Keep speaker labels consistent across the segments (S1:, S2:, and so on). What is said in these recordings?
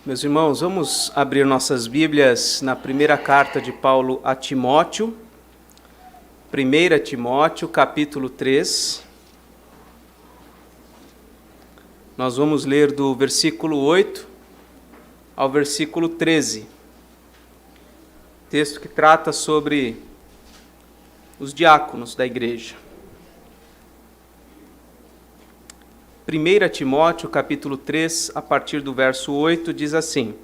S1: Meus irmãos, vamos abrir nossas Bíblias na primeira carta de Paulo a Timóteo, 1 Timóteo, capítulo 3. Nós vamos ler do versículo 8 ao versículo 13. Texto que trata sobre os diáconos da igreja. 1 Timóteo, capítulo 3, a partir do verso 8, diz assim: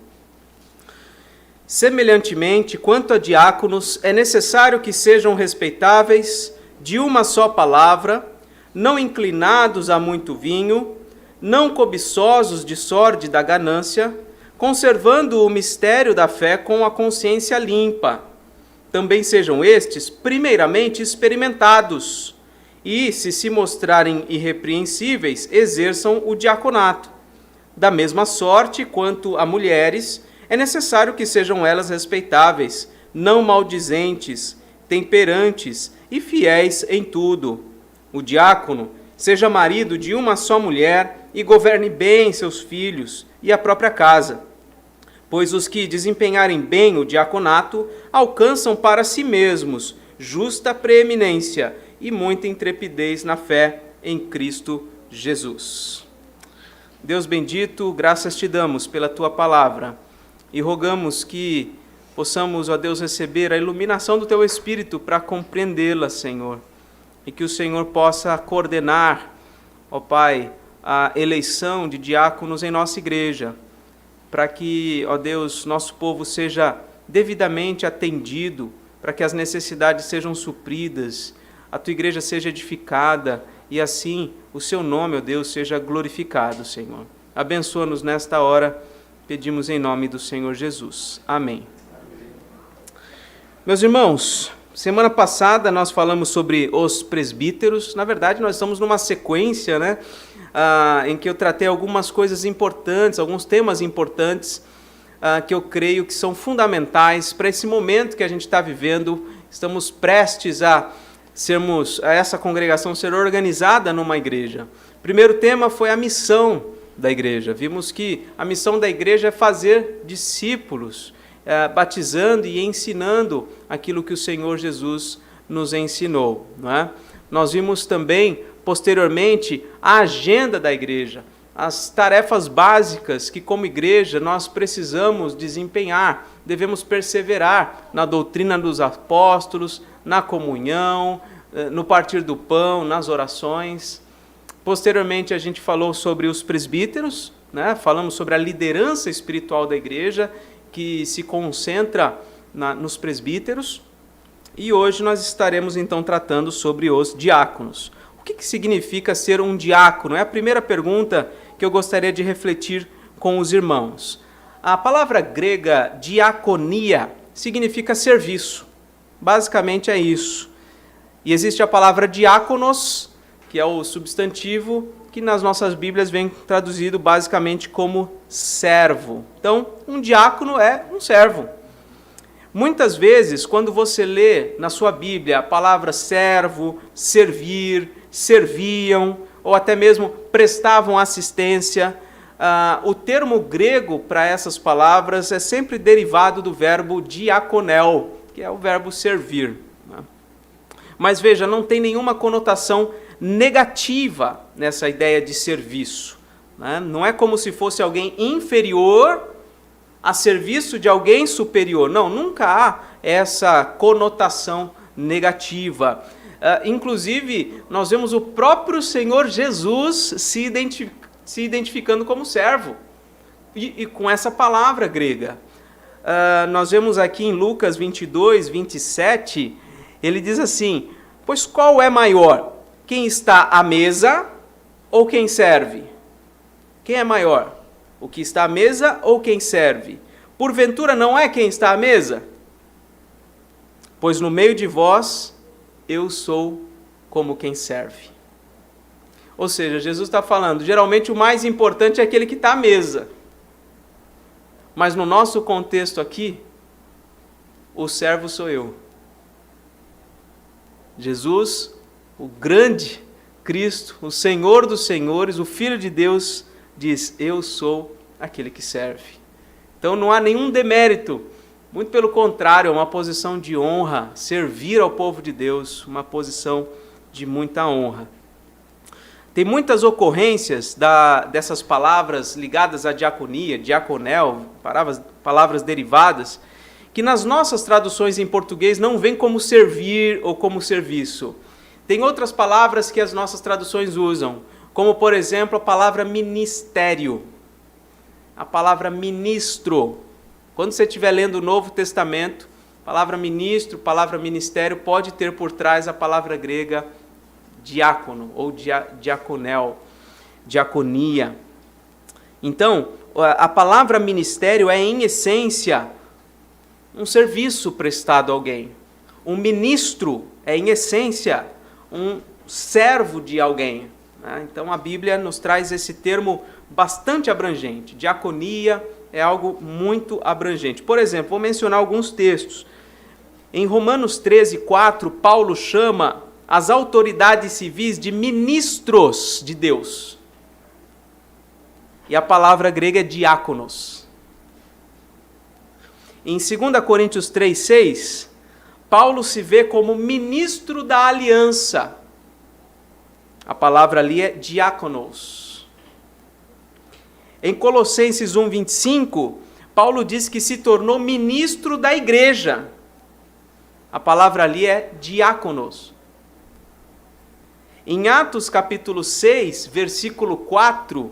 S1: Semelhantemente, quanto a diáconos, é necessário que sejam respeitáveis, de uma só palavra, não inclinados a muito vinho, não cobiçosos de sórdida ganância, conservando o mistério da fé com a consciência limpa. Também sejam estes, primeiramente, experimentados, e, se mostrarem irrepreensíveis, exerçam o diaconato. Da mesma sorte, quanto a mulheres, é necessário que sejam elas respeitáveis, não maldizentes, temperantes e fiéis em tudo. O diácono seja marido de uma só mulher e governe bem seus filhos e a própria casa. Pois os que desempenharem bem o diaconato alcançam para si mesmos justa preeminência e muita intrepidez na fé em Cristo Jesus. Deus bendito, graças te damos pela tua palavra e rogamos que possamos, ó Deus, receber a iluminação do teu Espírito para compreendê-la, Senhor, e que o Senhor possa coordenar, ó Pai, a eleição de diáconos em nossa igreja, para que, ó Deus, nosso povo seja devidamente atendido, para que as necessidades sejam supridas, a tua igreja seja edificada e assim o seu nome, ó Deus, seja glorificado, Senhor. Abençoa-nos nesta hora, pedimos em nome do Senhor Jesus. Amém. Meus irmãos, semana passada nós falamos sobre os presbíteros. Na verdade, nós estamos numa sequência, em que eu tratei algumas coisas importantes, alguns temas importantes, que eu creio que são fundamentais para esse momento que a gente está vivendo. Estamos prestes a essa congregação ser organizada numa igreja. O primeiro tema foi a missão da igreja. Vimos que a missão da igreja é fazer discípulos, batizando e ensinando aquilo que o Senhor Jesus nos ensinou, não é? Nós vimos também, posteriormente, a agenda da igreja, as tarefas básicas que, como igreja, nós precisamos desempenhar, devemos perseverar na doutrina dos apóstolos, na comunhão, no partir do pão, nas orações. Posteriormente, a gente falou sobre os presbíteros, falamos sobre a liderança espiritual da igreja, que se concentra nos presbíteros. E hoje nós estaremos, então, tratando sobre os diáconos. O que significa ser um diácono? É a primeira pergunta que eu gostaria de refletir com os irmãos. A palavra grega diaconia significa serviço. Basicamente é isso. E existe a palavra diáconos, que é o substantivo, que nas nossas Bíblias vem traduzido basicamente como servo. Então, um diácono é um servo. Muitas vezes, quando você lê na sua Bíblia a palavra servo, servir, serviam, ou até mesmo prestavam assistência, o termo grego para essas palavras é sempre derivado do verbo diakonel, que é o verbo servir. Mas veja, não tem nenhuma conotação negativa nessa ideia de serviço. Não é como se fosse alguém inferior a serviço de alguém superior. Não, nunca há essa conotação negativa. Inclusive, nós vemos o próprio Senhor Jesus se identificando como servo, e com essa palavra grega. Nós vemos aqui em Lucas 22, 27, ele diz assim: pois qual é maior, quem está à mesa ou quem serve? Quem é maior, o que está à mesa ou quem serve? Porventura não é quem está à mesa? Pois no meio de vós eu sou como quem serve. Ou seja, Jesus está falando, geralmente o mais importante é aquele que está à mesa. Mas no nosso contexto aqui, o servo sou eu. Jesus, o grande Cristo, o Senhor dos senhores, o Filho de Deus, diz: eu sou aquele que serve. Então não há nenhum demérito, muito pelo contrário, é uma posição de honra, servir ao povo de Deus, uma posição de muita honra. Tem muitas ocorrências dessas palavras ligadas à diaconia, diaconel, palavras derivadas, que nas nossas traduções em português não vem como servir ou como serviço. Tem outras palavras que as nossas traduções usam, como por exemplo a palavra ministério, a palavra ministro. Quando você estiver lendo o Novo Testamento, palavra ministro, palavra ministério pode ter por trás a palavra grega diácono ou diaconel, diaconia. Então, a palavra ministério é em essência um serviço prestado a alguém. Um ministro é em essência um servo de alguém. Então a Bíblia nos traz esse termo bastante abrangente. Diaconia é algo muito abrangente. Por exemplo, vou mencionar alguns textos. Em Romanos 13:4, Paulo chama as autoridades civis de ministros de Deus. E a palavra grega é diáconos. Em 2 Coríntios 3:6, Paulo se vê como ministro da aliança. A palavra ali é diáconos. Em Colossenses 1:25, Paulo diz que se tornou ministro da igreja. A palavra ali é diáconos. Em Atos capítulo 6, versículo 4,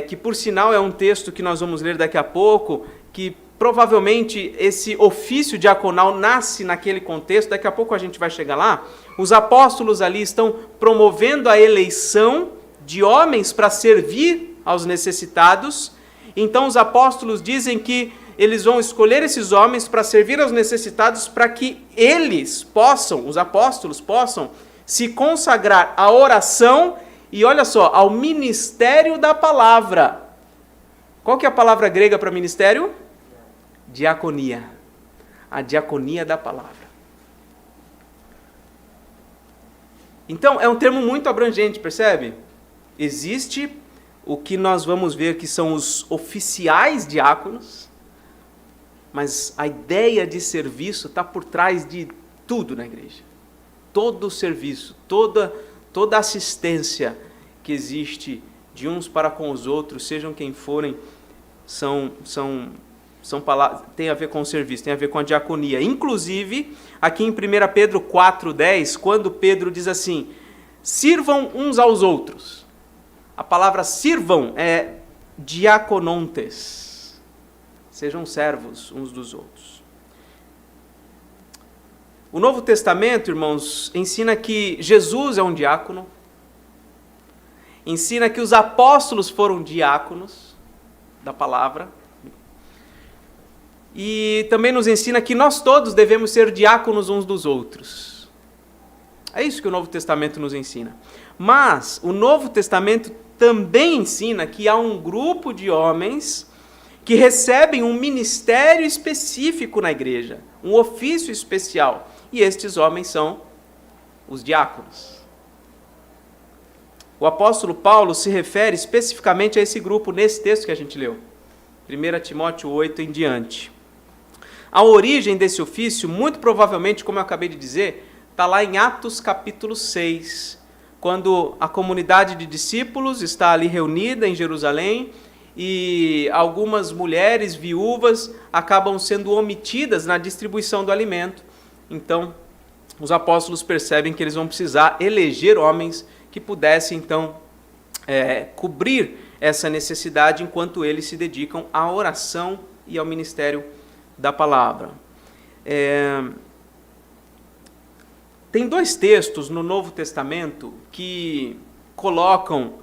S1: que por sinal é um texto que nós vamos ler daqui a pouco, que provavelmente esse ofício diaconal nasce naquele contexto, daqui a pouco a gente vai chegar lá. Os apóstolos ali estão promovendo a eleição de homens para servir aos necessitados. Então os apóstolos dizem que eles vão escolher esses homens para servir aos necessitados para que eles possam, os apóstolos possam, se consagrar à oração e, olha só, ao ministério da palavra. Qual que é a palavra grega para ministério? Diaconia. A diaconia da palavra. Então, é um termo muito abrangente, percebe? Existe o que nós vamos ver que são os oficiais diáconos, mas a ideia de serviço está por trás de tudo na igreja. Todo o serviço, toda assistência que existe de uns para com os outros, sejam quem forem, tem a ver com o serviço, tem a ver com a diaconia. Inclusive, aqui em 1 Pedro 4:10, quando Pedro diz assim, sirvam uns aos outros. A palavra sirvam é diaconontes. Sejam servos uns dos outros. O Novo Testamento, irmãos, ensina que Jesus é um diácono, ensina que os apóstolos foram diáconos da palavra, e também nos ensina que nós todos devemos ser diáconos uns dos outros. É isso que o Novo Testamento nos ensina. Mas o Novo Testamento também ensina que há um grupo de homens que recebem um ministério específico na igreja, um ofício especial. E estes homens são os diáconos. O apóstolo Paulo se refere especificamente a esse grupo nesse texto que a gente leu. 1 Timóteo 8 em diante. A origem desse ofício, muito provavelmente, como eu acabei de dizer, está lá em Atos capítulo 6, quando a comunidade de discípulos está ali reunida em Jerusalém e algumas mulheres viúvas acabam sendo omitidas na distribuição do alimento. Então, os apóstolos percebem que eles vão precisar eleger homens que pudessem, então, cobrir essa necessidade enquanto eles se dedicam à oração e ao ministério da palavra. Tem dois textos no Novo Testamento que colocam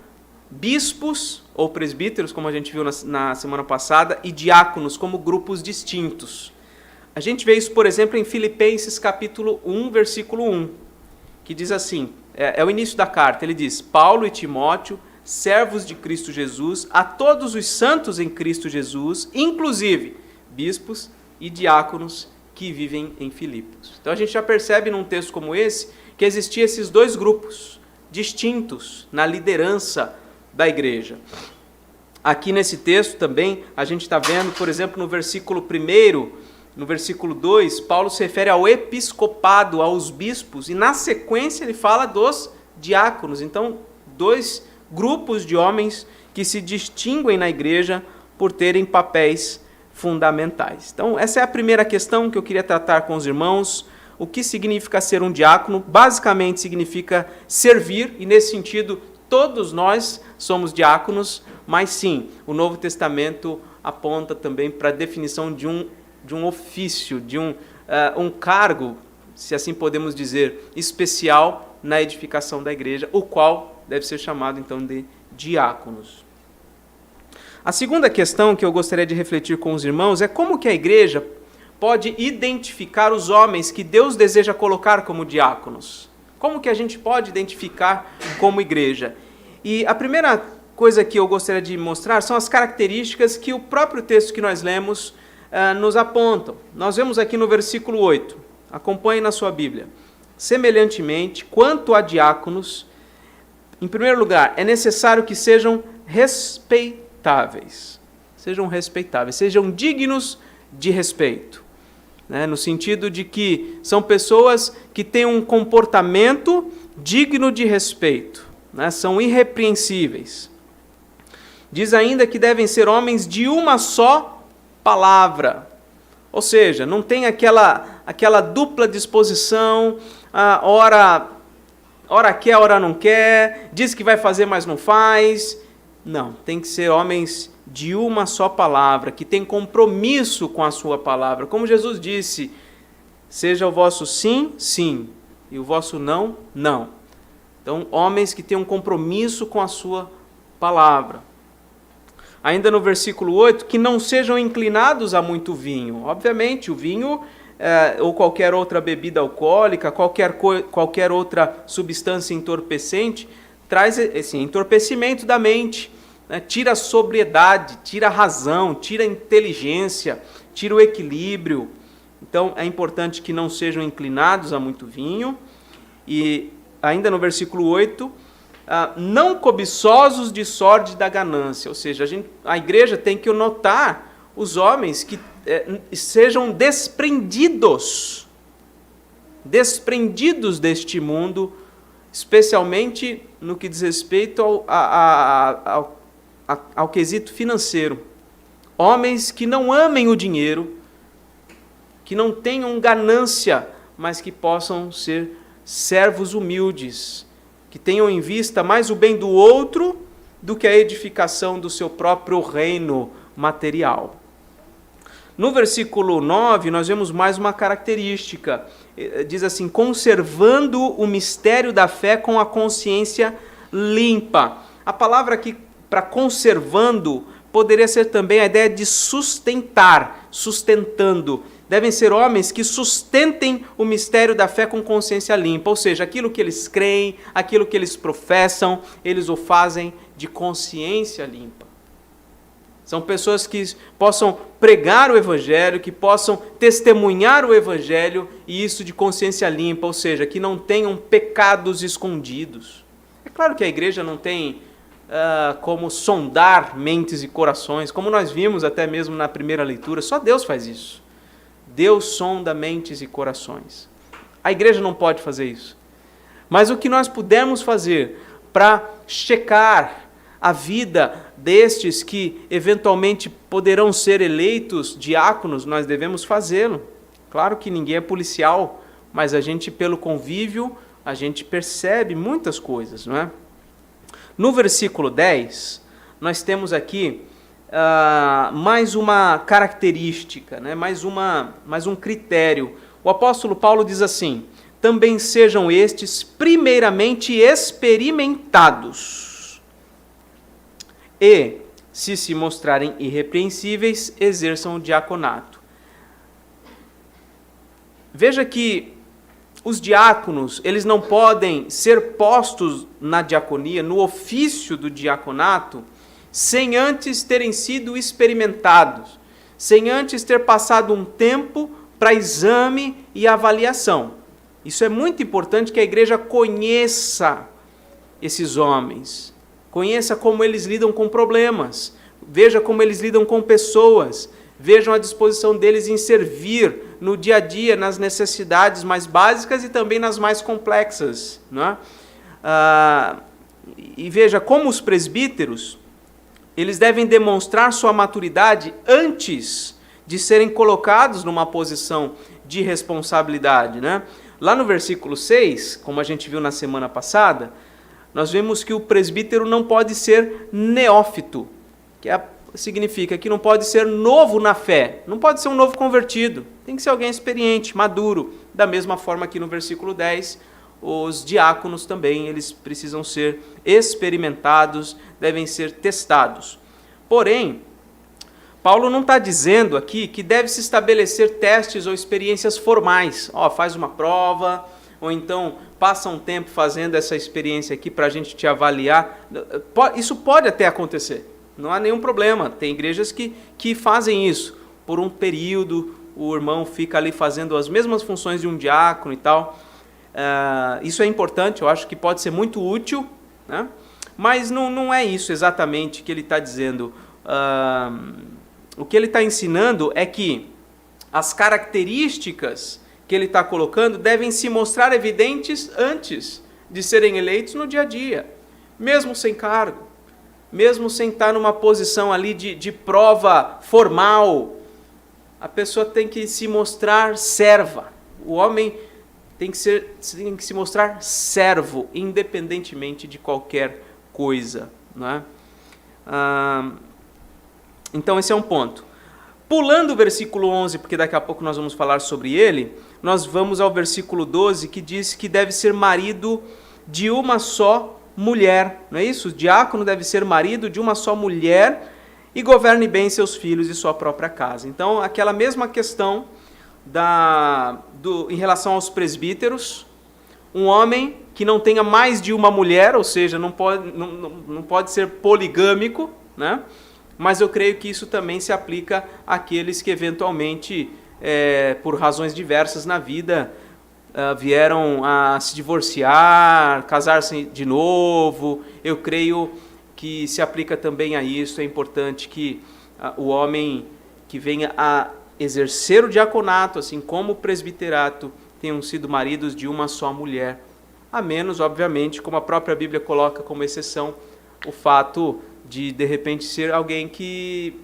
S1: bispos ou presbíteros, como a gente viu na semana passada, e diáconos como grupos distintos. A gente vê isso, por exemplo, em Filipenses capítulo 1, versículo 1, que diz assim, é o início da carta, ele diz, Paulo e Timóteo, servos de Cristo Jesus, a todos os santos em Cristo Jesus, inclusive bispos e diáconos que vivem em Filipos. Então a gente já percebe num texto como esse, que existiam esses dois grupos distintos na liderança da igreja. Aqui nesse texto também, a gente está vendo, por exemplo, no versículo 1, no versículo 2, Paulo se refere ao episcopado, aos bispos, e na sequência ele fala dos diáconos. Então, dois grupos de homens que se distinguem na igreja por terem papéis fundamentais. Então, essa é a primeira questão que eu queria tratar com os irmãos. O que significa ser um diácono? Basicamente significa servir, e nesse sentido, todos nós somos diáconos, mas sim, o Novo Testamento aponta também para a definição de um ofício, de um cargo, se assim podemos dizer, especial na edificação da igreja, o qual deve ser chamado então de diáconos. A segunda questão que eu gostaria de refletir com os irmãos é como que a igreja pode identificar os homens que Deus deseja colocar como diáconos. Como que a gente pode identificar como igreja? E a primeira coisa que eu gostaria de mostrar são as características que o próprio texto que nós lemos nos apontam. Nós vemos aqui no versículo 8, acompanhe na sua Bíblia. Semelhantemente, quanto a diáconos, em primeiro lugar, é necessário que sejam respeitáveis. Sejam dignos de respeito. No sentido de que são pessoas que têm um comportamento digno de respeito, são irrepreensíveis. Diz ainda que devem ser homens de uma só palavra, ou seja, não tem aquela dupla disposição, ora quer, ora não quer, diz que vai fazer, mas não faz. Não, tem que ser homens de uma só palavra, que tem compromisso com a sua palavra. Como Jesus disse, seja o vosso sim, sim, e o vosso não, não. Então, homens que têm um compromisso com a sua palavra. Ainda no versículo 8, que não sejam inclinados a muito vinho. Obviamente, o vinho ou qualquer outra bebida alcoólica, qualquer outra substância entorpecente, traz esse entorpecimento da mente. Tira a sobriedade, tira a razão, tira a inteligência, tira o equilíbrio. Então, é importante que não sejam inclinados a muito vinho. E ainda no versículo 8, não cobiçosos de sorte da ganância. Ou seja, a igreja tem que notar os homens que sejam desprendidos deste mundo, especialmente no que diz respeito ao quesito financeiro. Homens que não amem o dinheiro, que não tenham ganância, mas que possam ser servos humildes, que tenham em vista mais o bem do outro do que a edificação do seu próprio reino material. No versículo 9, nós vemos mais uma característica. Diz assim, conservando o mistério da fé com a consciência limpa. A palavra aqui para conservando poderia ser também a ideia de sustentar, sustentando. Devem ser homens que sustentem o mistério da fé com consciência limpa, ou seja, aquilo que eles creem, aquilo que eles professam, eles o fazem de consciência limpa. São pessoas que possam pregar o Evangelho, que possam testemunhar o Evangelho, e isso de consciência limpa, ou seja, que não tenham pecados escondidos. É claro que a igreja não tem como sondar mentes e corações, como nós vimos até mesmo na primeira leitura, só Deus faz isso. Deus sonda mentes e corações. A igreja não pode fazer isso. Mas o que nós pudermos fazer para checar a vida destes que eventualmente poderão ser eleitos diáconos, nós devemos fazê-lo. Claro que ninguém é policial, mas a gente, pelo convívio, a gente percebe muitas coisas, não é? No versículo 10, nós temos aqui mais uma característica, né? mais um critério. O apóstolo Paulo diz assim, também sejam estes primeiramente experimentados e, se mostrarem irrepreensíveis, exerçam o diaconato. Veja que os diáconos, eles não podem ser postos na diaconia, no ofício do diaconato, sem antes terem sido experimentados, sem antes ter passado um tempo para exame e avaliação. Isso é muito importante que a igreja conheça esses homens, conheça como eles lidam com problemas, veja como eles lidam com pessoas, vejam a disposição deles em servir no dia a dia, nas necessidades mais básicas e também nas mais complexas, não é? E veja como os presbíteros, eles devem demonstrar sua maturidade antes de serem colocados numa posição de responsabilidade, né? Lá no versículo 6, como a gente viu na semana passada, nós vemos que o presbítero não pode ser neófito, que significa que não pode ser novo na fé, não pode ser um novo convertido, tem que ser alguém experiente, maduro. Da mesma forma que no versículo 10, os diáconos também, eles precisam ser experimentados, devem ser testados. Porém, Paulo não está dizendo aqui que deve se estabelecer testes ou experiências formais. Faz uma prova, ou então passa um tempo fazendo essa experiência aqui para a gente te avaliar. Isso pode até acontecer, não há nenhum problema. Tem igrejas que fazem isso. Por um período, o irmão fica ali fazendo as mesmas funções de um diácono e tal. Isso é importante, eu acho que pode ser muito útil, né? Mas não é isso exatamente que ele está dizendo. O que ele está ensinando é que as características que ele está colocando devem se mostrar evidentes antes de serem eleitos no dia a dia, mesmo sem cargo, mesmo sem estar numa posição ali de prova formal. A pessoa tem que se mostrar serva, o homem tem que se mostrar servo, independentemente de qualquer coisa, não é? Então esse é um ponto. Pulando o versículo 11, porque daqui a pouco nós vamos falar sobre ele, nós vamos ao versículo 12, que diz que deve ser marido de uma só mulher, não é isso? O diácono deve ser marido de uma só mulher e governe bem seus filhos e sua própria casa. Então, aquela mesma questão em relação aos presbíteros, um homem que não tenha mais de uma mulher, ou seja, não pode ser poligâmico, né? Mas eu creio que isso também se aplica àqueles que eventualmente, por razões diversas na vida, vieram a se divorciar, casar-se de novo. Eu creio que se aplica também a isso. É importante que o homem que venha a exercer o diaconato, assim como o presbiterato, tenham sido maridos de uma só mulher. A menos, obviamente, como a própria Bíblia coloca como exceção, o fato de repente, ser alguém que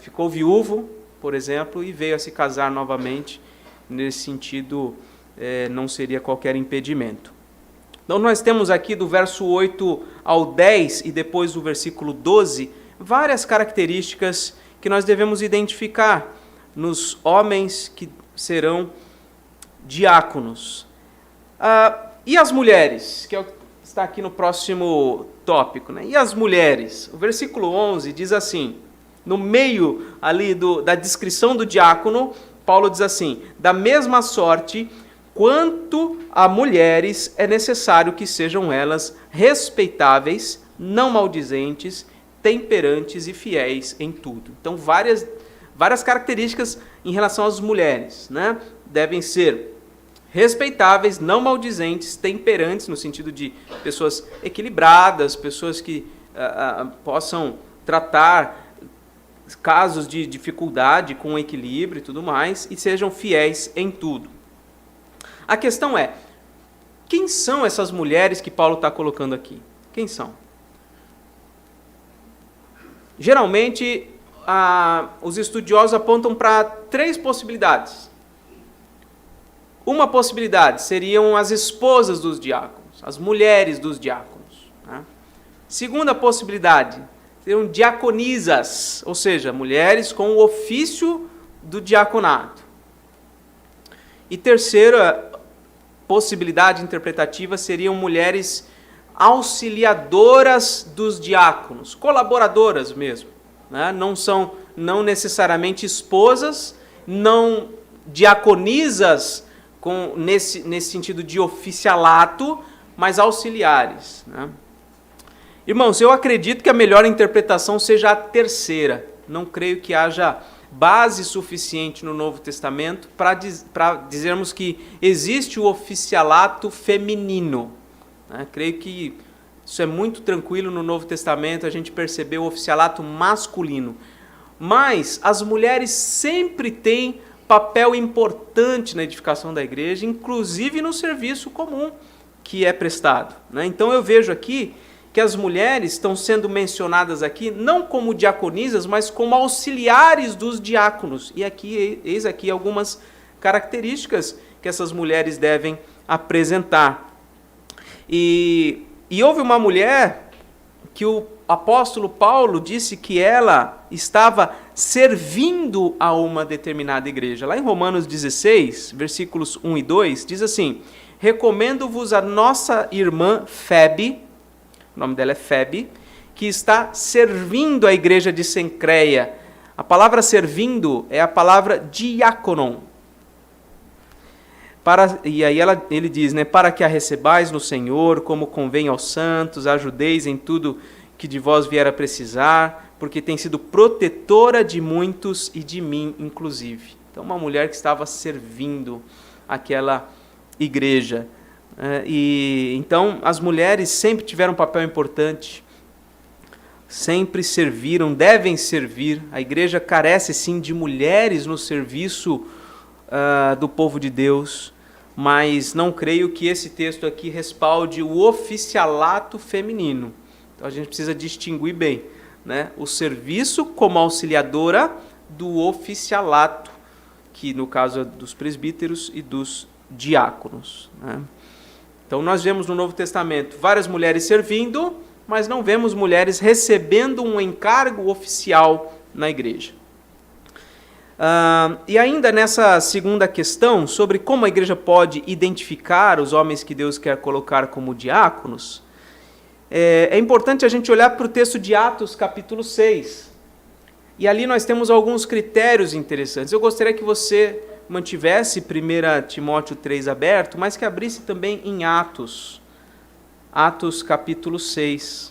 S1: ficou viúvo, por exemplo, e veio a se casar novamente. Nesse sentido, não seria qualquer impedimento. Então, nós temos aqui do verso 8 ao 10 e depois do versículo 12, várias características que nós devemos identificar nos homens que serão diáconos. E as mulheres, que está aqui no próximo tópico, né? E as mulheres? O versículo 11 diz assim, no meio ali da descrição do diácono, Paulo diz assim: da mesma sorte, quanto a mulheres, é necessário que sejam elas respeitáveis, não maldizentes, temperantes e fiéis em tudo. Então, várias características em relação às mulheres, né? Devem ser respeitáveis, não maldizentes, temperantes, no sentido de pessoas equilibradas, pessoas que possam tratar casos de dificuldade com equilíbrio e tudo mais, e sejam fiéis em tudo. A questão é, quem são essas mulheres que Paulo está colocando aqui? Quem são? Geralmente, os estudiosos apontam para 3 possibilidades. Uma possibilidade seriam as esposas dos diáconos, as mulheres dos diáconos, né? Segunda possibilidade seriam diaconisas, ou seja, mulheres com o ofício do diaconato. E terceira possibilidade interpretativa seriam mulheres auxiliadoras dos diáconos, colaboradoras mesmo, né? Não necessariamente esposas, não diaconisas nesse sentido de oficialato, mas auxiliares, né? Irmãos, eu acredito que a melhor interpretação seja a terceira. Não creio que haja base suficiente no Novo Testamento para dizermos que existe o oficialato feminino, né? Creio que Isso é muito tranquilo no Novo Testamento, a gente percebeu o oficialato masculino. Mas as mulheres sempre têm papel importante na edificação da igreja, inclusive no serviço comum que é prestado, né? Então eu vejo aqui que as mulheres estão sendo mencionadas aqui não como diaconisas, mas como auxiliares dos diáconos. E aqui, eis aqui algumas características que essas mulheres devem apresentar. E houve uma mulher que o apóstolo Paulo disse que ela estava servindo a uma determinada igreja. Lá em Romanos 16, versículos 1 e 2, diz assim: recomendo-vos a nossa irmã Febe, o nome dela é Febe, que está servindo a igreja de Cencreia. A palavra servindo é a palavra diáconon. E aí ele diz, né, para que a recebais no Senhor, como convém aos santos, ajudeis em tudo que de vós vier a precisar, porque tem sido protetora de muitos e de mim, inclusive. Então, uma mulher que estava servindo aquela igreja. Então, as mulheres sempre tiveram um papel importante, sempre serviram, devem servir. A igreja carece, sim, de mulheres no serviço do povo de Deus, mas não creio que esse texto aqui respalde o oficialato feminino. Então a gente precisa distinguir bem, né, o serviço como auxiliadora do oficialato, que no caso é dos presbíteros e dos diáconos, né? Então nós vemos no Novo Testamento várias mulheres servindo, mas não vemos mulheres recebendo um encargo oficial na igreja. E ainda nessa segunda questão, sobre como a igreja pode identificar os homens que Deus quer colocar como diáconos, é importante a gente olhar para o texto de Atos, capítulo 6. E ali nós temos alguns critérios interessantes. Eu gostaria que você mantivesse 1 Timóteo 3 aberto, mas que abrisse também em Atos. Atos, capítulo 6.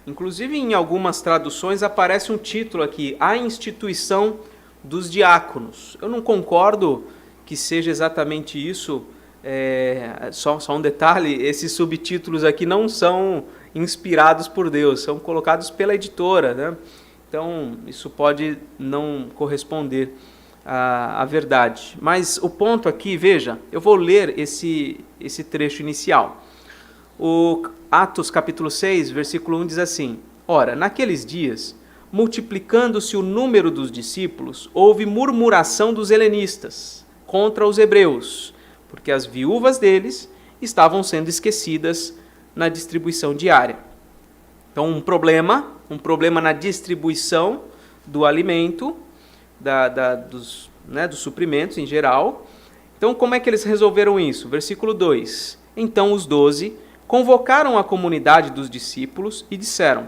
S1: Inclusive, em algumas traduções aparece um título aqui, A Instituição dos Diáconos. Eu não concordo que seja exatamente isso. Só um detalhe, esses subtítulos aqui não são inspirados por Deus, são colocados pela editora, né? Então, isso pode não corresponder à verdade. Mas o ponto aqui, veja, eu vou ler esse trecho inicial. O Atos capítulo 6, versículo 1 diz assim: ora, naqueles dias, multiplicando-se o número dos discípulos, houve murmuração dos helenistas contra os hebreus, porque as viúvas deles estavam sendo esquecidas na distribuição diária. Então, um problema na distribuição do alimento, dos suprimentos em geral. Então, como é que eles resolveram isso? Versículo 2: então os 12 convocaram a comunidade dos discípulos e disseram: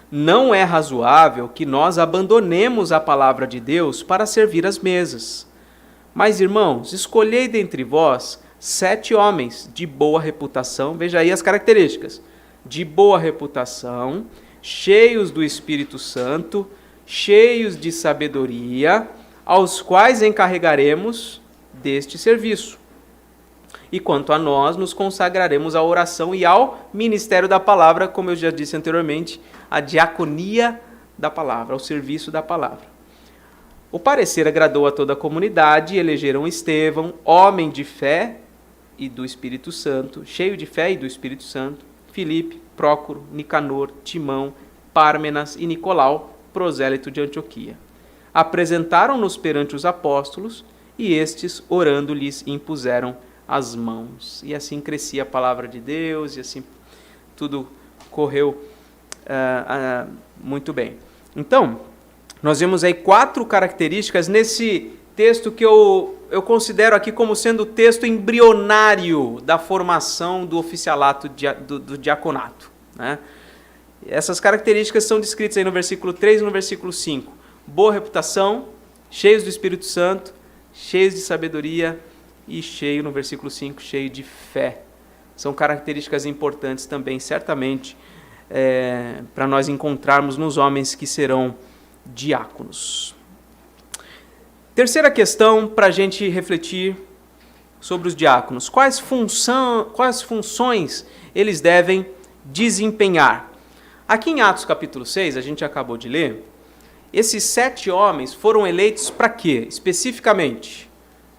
S1: não é razoável que nós abandonemos a palavra de Deus para servir as mesas. Mas, irmãos, escolhei dentre vós 7 homens de boa reputação, veja aí as características, de boa reputação, cheios do Espírito Santo, cheios de sabedoria, aos quais encarregaremos deste serviço. E quanto a nós, nos consagraremos à oração e ao ministério da palavra, como eu já disse anteriormente, a diaconia da palavra, ao serviço da palavra. O parecer agradou a toda a comunidade e elegeram Estevão, homem de fé e do Espírito Santo, cheio de fé e do Espírito Santo, Filipe, Prócoro, Nicanor, Timão, Pármenas e Nicolau, prosélito de Antioquia. Apresentaram-nos perante os apóstolos e estes, orando-lhes, impuseram as mãos. E assim crescia a palavra de Deus e assim tudo correu muito bem. Então, nós vemos aí 4 características nesse texto que eu considero aqui como sendo o texto embrionário da formação do oficialato do diaconato, né? Essas características são descritas aí no versículo 3 e no versículo 5. Boa reputação, cheios do Espírito Santo, cheios de sabedoria e cheio, no versículo 5, cheio de fé. São características importantes também, certamente, para nós encontrarmos nos homens que serão diáconos. Terceira questão para a gente refletir sobre os diáconos. Quais funções eles devem desempenhar? Aqui em Atos capítulo 6, a gente acabou de ler, esses 7 homens foram eleitos para quê? Especificamente,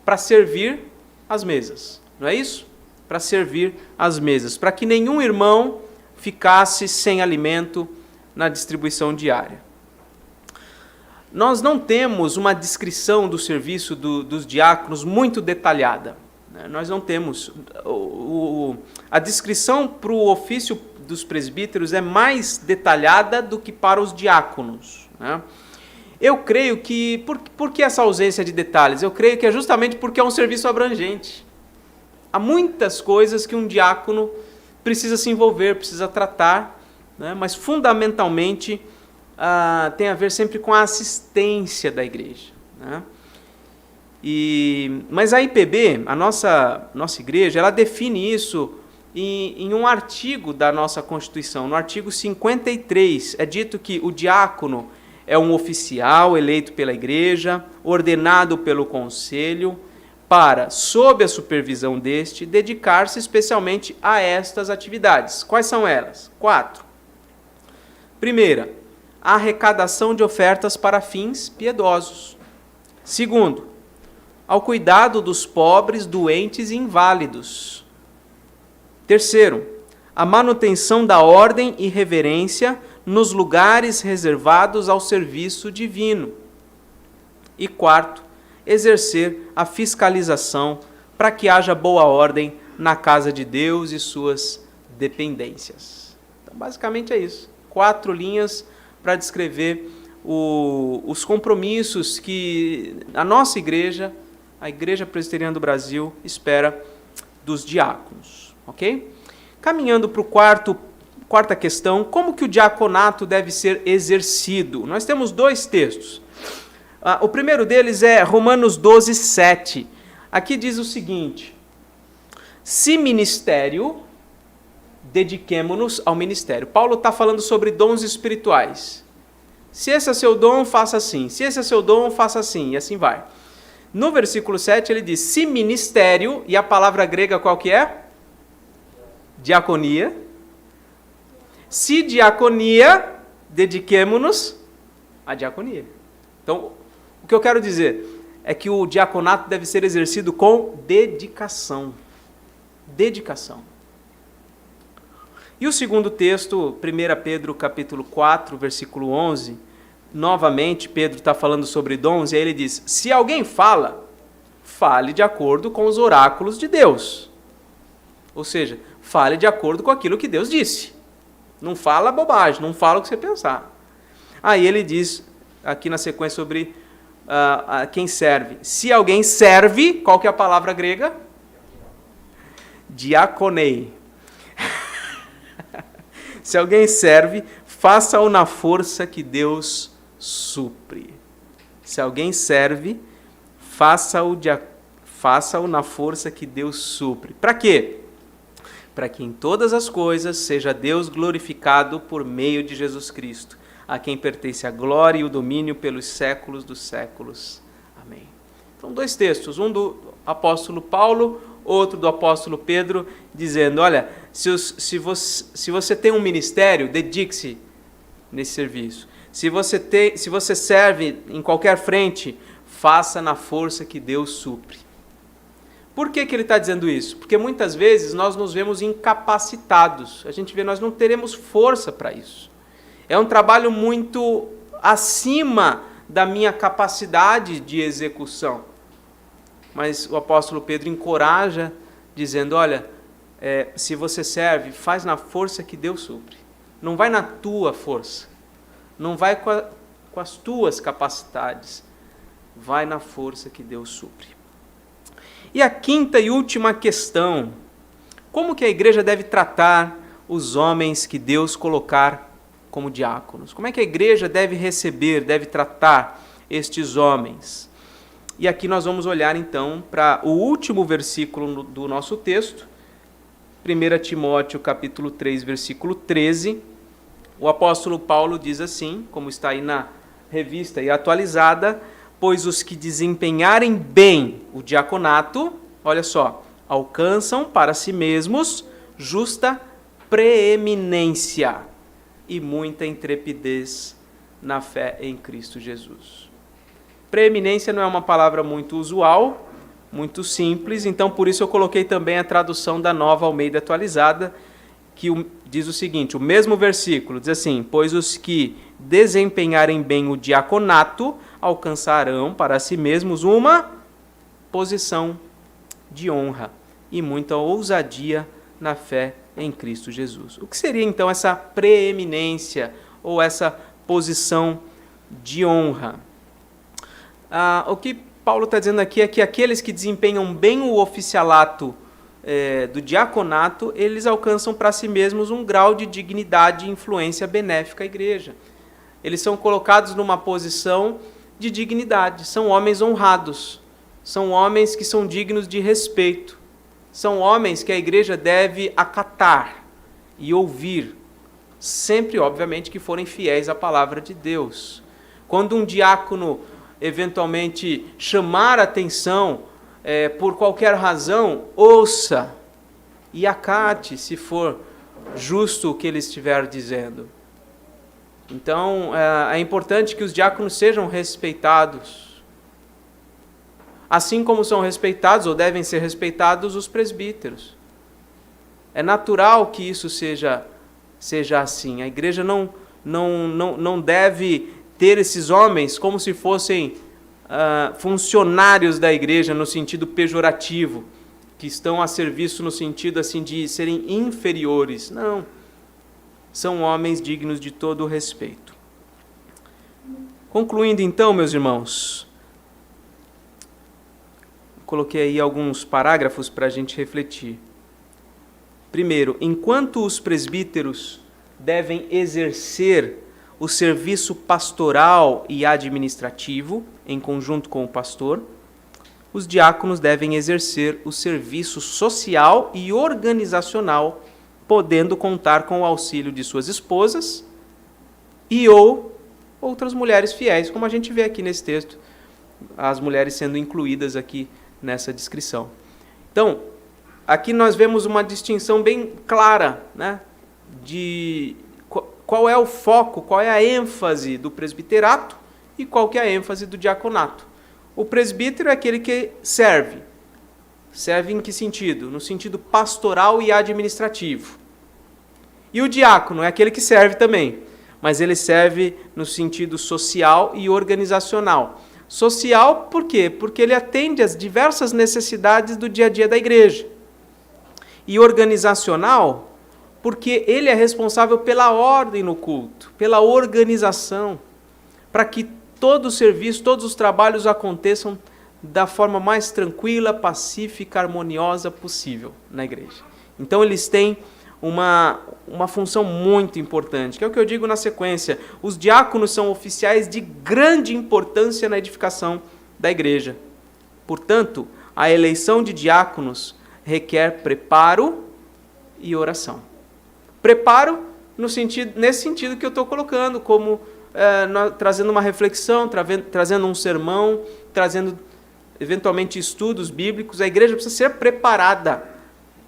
S1: para servir as mesas. Não é isso? Para servir as mesas, para que nenhum irmão ficasse sem alimento na distribuição diária. Nós não temos uma descrição do serviço dos diáconos muito detalhada. Nós não temos. A descrição para o ofício dos presbíteros é mais detalhada do que para os diáconos. Eu creio que... Por que essa ausência de detalhes? Eu creio que é justamente porque é um serviço abrangente. Há muitas coisas que um diácono precisa se envolver, precisa tratar, mas fundamentalmente tem a ver sempre com a assistência da igreja. Mas a IPB, a nossa igreja, ela define isso em um artigo da nossa Constituição. No artigo 53, é dito que o diácono é um oficial eleito pela igreja, ordenado pelo conselho, para, sob a supervisão deste, dedicar-se especialmente a estas atividades. Quais são elas? 4. Primeira, a arrecadação de ofertas para fins piedosos. Segundo, ao cuidado dos pobres, doentes e inválidos. Terceiro, a manutenção da ordem e reverência nos lugares reservados ao serviço divino. E quarto, exercer a fiscalização para que haja boa ordem na casa de Deus e suas dependências. Então, basicamente é isso. 4 linhas para descrever os compromissos que a nossa igreja, a Igreja Presbiteriana do Brasil, espera dos diáconos. Ok? Caminhando para o quarta questão, como que o diaconato deve ser exercido? Nós temos 2 textos. O primeiro deles é Romanos 12, 7. Aqui diz o seguinte: se ministério, dediquemo-nos ao ministério. Paulo está falando sobre dons espirituais. Se esse é seu dom, faça assim. Se esse é seu dom, faça assim. E assim vai. No versículo 7 ele diz, se ministério, e a palavra grega qual que é? Diaconia. Se diaconia, dediquemo-nos à diaconia. Então, o que eu quero dizer é que o diaconato deve ser exercido com dedicação. Dedicação. E o segundo texto, 1 Pedro capítulo 4, versículo 11, novamente Pedro está falando sobre dons, e aí ele diz, se alguém fala, fale de acordo com os oráculos de Deus. Ou seja, fale de acordo com aquilo que Deus disse. Não fala bobagem, não fala o que você pensar. Aí ele diz, aqui na sequência, sobre quem serve. Se alguém serve, qual que é a palavra grega? Diaconei. Se alguém serve, faça-o na força que Deus supre. Se alguém serve, faça-o na força que Deus supre. Para quê? Para que em todas as coisas seja Deus glorificado por meio de Jesus Cristo, a quem pertence a glória e o domínio pelos séculos dos séculos. Amém. Então, 2 textos, um do apóstolo Paulo, outro do apóstolo Pedro, dizendo, olha, se você tem um ministério, dedique-se nesse serviço. Se você serve em qualquer frente, faça na força que Deus supre. Por que ele está dizendo isso? Porque muitas vezes nós nos vemos incapacitados. A gente vê, nós não teremos força para isso. É um trabalho muito acima da minha capacidade de execução. Mas o apóstolo Pedro encoraja, dizendo, olha, se você serve, faz na força que Deus supre. Não vai na tua força. Não vai com as tuas capacidades. Vai na força que Deus supre. E a quinta e última questão, como que a igreja deve tratar os homens que Deus colocar como diáconos? Como é que a igreja deve receber, deve tratar estes homens? E aqui nós vamos olhar então para o último versículo do nosso texto, 1 Timóteo capítulo 3, versículo 13, O apóstolo Paulo diz assim, como está aí na revista e atualizada: pois os que desempenharem bem o diaconato, olha só, alcançam para si mesmos justa preeminência e muita intrepidez na fé em Cristo Jesus. Preeminência não é uma palavra muito usual, muito simples, então por isso eu coloquei também a tradução da Nova Almeida atualizada, que diz o seguinte, o mesmo versículo diz assim: pois os que desempenharem bem o diaconato alcançarão para si mesmos uma posição de honra e muita ousadia na fé em Cristo Jesus. O que seria então essa preeminência ou essa posição de honra? O que Paulo está dizendo aqui é que aqueles que desempenham bem o oficialato do diaconato, eles alcançam para si mesmos um grau de dignidade e influência benéfica à igreja. Eles são colocados numa posição de dignidade, são homens honrados, são homens que são dignos de respeito, são homens que a igreja deve acatar e ouvir, sempre, obviamente, que forem fiéis à palavra de Deus. Quando um diácono eventualmente chamar a atenção por qualquer razão, ouça e acate, se for justo o que ele estiver dizendo. Então, é importante que os diáconos sejam respeitados, assim como são respeitados, ou devem ser respeitados, os presbíteros. É natural que isso seja assim. A igreja não deve ter esses homens como se fossem funcionários da igreja no sentido pejorativo, que estão a serviço no sentido assim de serem inferiores. Não. São homens dignos de todo o respeito. Concluindo então, meus irmãos, coloquei aí alguns parágrafos para a gente refletir. Primeiro, enquanto os presbíteros devem exercer o serviço pastoral e administrativo, em conjunto com o pastor, os diáconos devem exercer o serviço social e organizacional, podendo contar com o auxílio de suas esposas e ou outras mulheres fiéis, como a gente vê aqui nesse texto, as mulheres sendo incluídas aqui nessa descrição. Então, aqui nós vemos uma distinção bem clara, né, de qual é o foco, qual é a ênfase do presbiterato e qual que é a ênfase do diaconato. O presbítero é aquele que serve. Serve em que sentido? No sentido pastoral e administrativo. E o diácono é aquele que serve também, mas ele serve no sentido social e organizacional. Social por quê? Porque ele atende às diversas necessidades do dia a dia da igreja. E organizacional porque ele é responsável pela ordem no culto, pela organização, para que todo o serviço, todos os trabalhos aconteçam da forma mais tranquila, pacífica, harmoniosa possível na igreja. Então eles têm uma função muito importante, que é o que eu digo na sequência. Os diáconos são oficiais de grande importância na edificação da igreja. Portanto, a eleição de diáconos requer preparo e oração. Preparo nesse sentido que eu estou colocando, como trazendo uma reflexão, trazendo um sermão, trazendo eventualmente estudos bíblicos. A igreja precisa ser preparada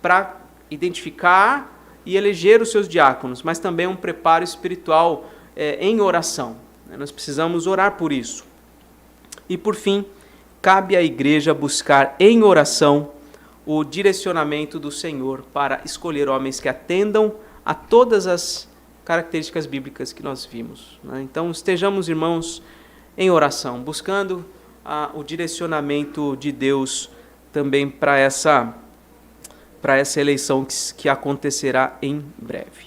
S1: para identificar e eleger os seus diáconos, mas também um preparo espiritual em oração. Nós precisamos orar por isso. E por fim, cabe à igreja buscar em oração o direcionamento do Senhor para escolher homens que atendam a todas as características bíblicas que nós vimos. Então, estejamos, irmãos, em oração, buscando o direcionamento de Deus também para essa eleição que acontecerá em breve.